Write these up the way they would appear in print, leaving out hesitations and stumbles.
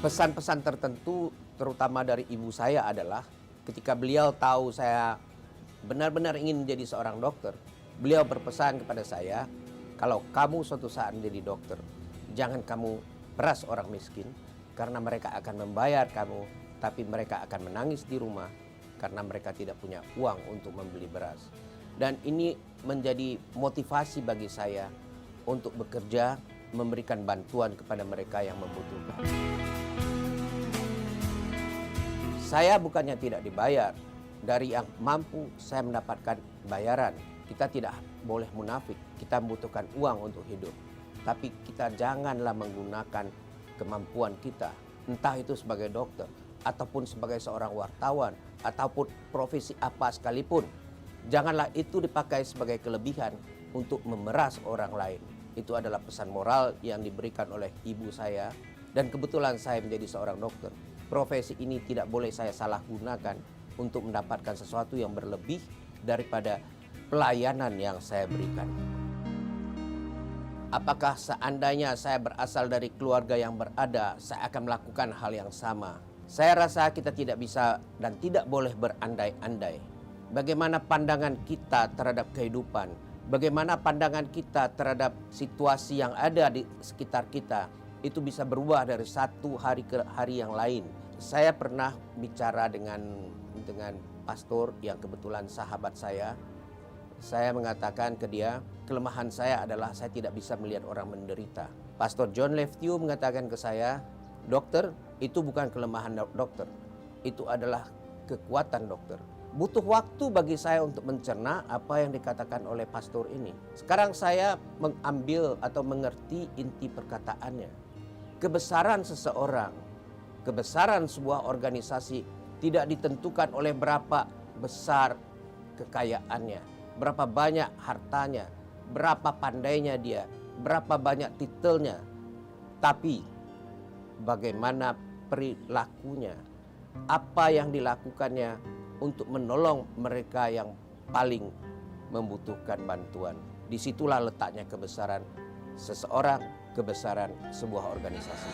Pesan-pesan tertentu terutama dari ibu saya adalah ketika beliau tahu saya benar-benar ingin menjadi seorang dokter, beliau berpesan kepada saya, kalau kamu suatu saat menjadi dokter, jangan kamu peras orang miskin karena mereka akan membayar kamu, tapi mereka akan menangis di rumah karena mereka tidak punya uang untuk membeli beras. Dan ini menjadi motivasi bagi saya untuk bekerja, memberikan bantuan kepada mereka yang membutuhkan. Saya bukannya tidak dibayar, dari yang mampu saya mendapatkan bayaran. Kita tidak boleh munafik, kita membutuhkan uang untuk hidup. Tapi kita janganlah menggunakan kemampuan kita, entah itu sebagai dokter, ataupun sebagai seorang wartawan, ataupun profesi apa sekalipun. Janganlah itu dipakai sebagai kelebihan untuk memeras orang lain. Itu adalah pesan moral yang diberikan oleh ibu saya. Dan kebetulan saya menjadi seorang dokter. Profesi ini tidak boleh saya salah gunakan untuk mendapatkan sesuatu yang berlebih daripada pelayanan yang saya berikan. Apakah seandainya saya berasal dari keluarga yang berada, saya akan melakukan hal yang sama? Saya rasa kita tidak bisa dan tidak boleh berandai-andai. Bagaimana pandangan kita terhadap kehidupan, bagaimana pandangan kita terhadap situasi yang ada di sekitar kita, itu bisa berubah dari satu hari ke hari yang lain. Saya pernah bicara dengan pastor yang kebetulan sahabat saya. Saya mengatakan ke dia, kelemahan saya adalah saya tidak bisa melihat orang menderita. Pastor John Leftew mengatakan ke saya, dokter, itu bukan kelemahan dokter, itu adalah kekuatan dokter. Butuh waktu bagi saya untuk mencerna apa yang dikatakan oleh pastor ini. Sekarang saya mengambil atau mengerti inti perkataannya. Kebesaran seseorang, kebesaran sebuah organisasi tidak ditentukan oleh berapa besar kekayaannya, berapa banyak hartanya, berapa pandainya dia, berapa banyak titelnya. Tapi bagaimana perilakunya, apa yang dilakukannya untuk menolong mereka yang paling membutuhkan bantuan. Disitulah letaknya kebesaran seseorang, kebesaran sebuah organisasi.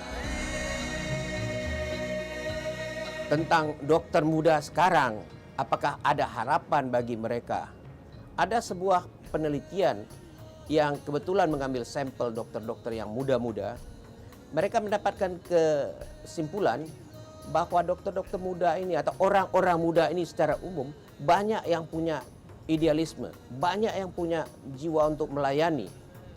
Tentang dokter muda sekarang, apakah ada harapan bagi mereka? Ada sebuah penelitian yang kebetulan mengambil sampel dokter-dokter yang muda-muda. Mereka mendapatkan kesimpulan bahwa dokter-dokter muda ini atau orang-orang muda ini secara umum banyak yang punya idealisme, banyak yang punya jiwa untuk melayani.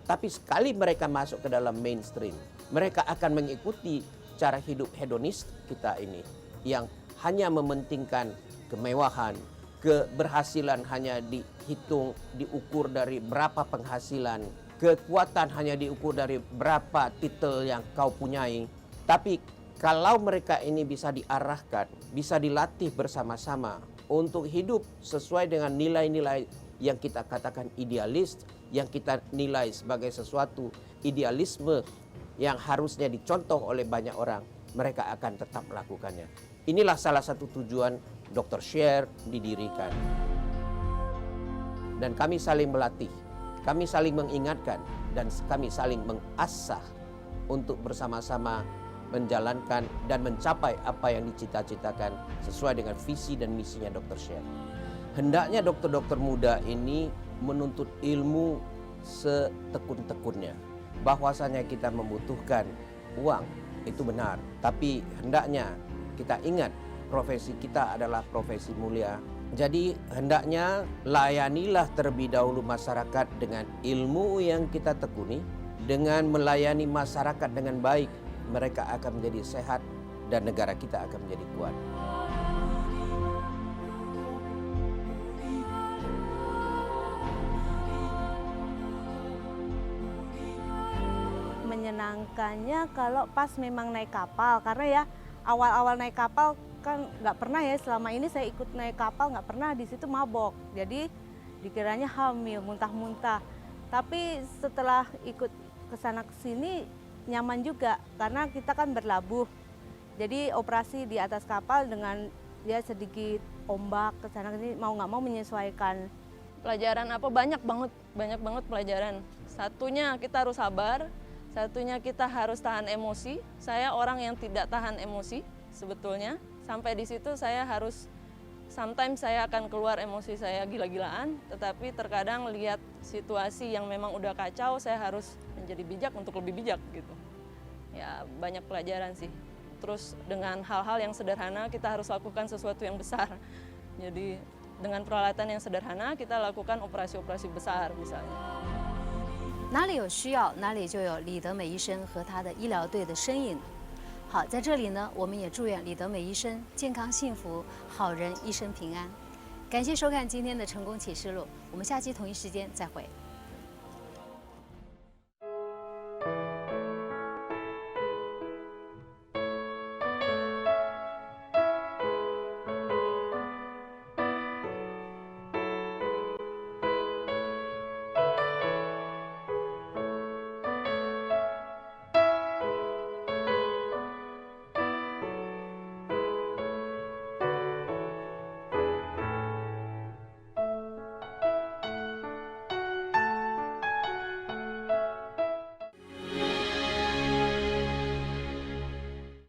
Tapi sekali mereka masuk ke dalam mainstream, mereka akan mengikuti cara hidup hedonis kita ini yang hanya mementingkan kemewahan, keberhasilan hanya dihitung, diukur dari berapa penghasilan, kekuatan hanya diukur dari berapa titel yang kau punyai. Tapi kalau mereka ini bisa diarahkan, bisa dilatih bersama-sama untuk hidup sesuai dengan nilai-nilai yang kita katakan idealis, yang kita nilai sebagai sesuatu idealisme yang harusnya dicontoh oleh banyak orang, mereka akan tetap melakukannya. Inilah salah satu tujuan Dr. Share didirikan. Dan kami saling melatih, kami saling mengingatkan, dan kami saling mengasah untuk bersama-sama menjalankan dan mencapai apa yang dicita-citakan sesuai dengan visi dan misinya Dr. Share. Hendaknya dokter-dokter muda ini menuntut ilmu setekun-tekunnya. Bahwasanya kita membutuhkan uang, itu benar. Tapi hendaknya kita ingat profesi kita adalah profesi mulia. Jadi hendaknya layanilah terlebih dahulu masyarakat dengan ilmu yang kita tekuni. Dengan melayani masyarakat dengan baik, mereka akan menjadi sehat dan negara kita akan menjadi kuat. Menyenangkannya kalau pas memang naik kapal, karena ya awal-awal naik kapal kan nggak pernah ya, selama ini saya ikut naik kapal nggak pernah di situ mabok. Jadi dikiranya hamil, muntah-muntah. Tapi setelah ikut kesana kesini nyaman juga karena kita kan berlabuh. Jadi operasi di atas kapal dengan ya sedikit ombak kesana kesini mau nggak mau menyesuaikan. Pelajaran apa banyak banget pelajaran. Satunya kita harus sabar, Satunya kita harus tahan emosi. Saya orang yang tidak tahan emosi sebetulnya. Sampai di situ saya harus, sometimes saya akan keluar emosi saya gila-gilaan, tetapi terkadang lihat situasi yang memang udah kacau, saya harus menjadi bijak untuk lebih bijak gitu. Ya banyak pelajaran sih. Terus dengan hal-hal yang sederhana kita harus lakukan sesuatu yang besar. Jadi dengan peralatan yang sederhana kita lakukan operasi-operasi besar misalnya. 哪里有需要，哪里就有李德美医生和他的医疗队的身影。好，在这里呢，我们也祝愿李德美医生健康幸福，好人一生平安。感谢收看今天的成功启示录，我们下期同一时间再会。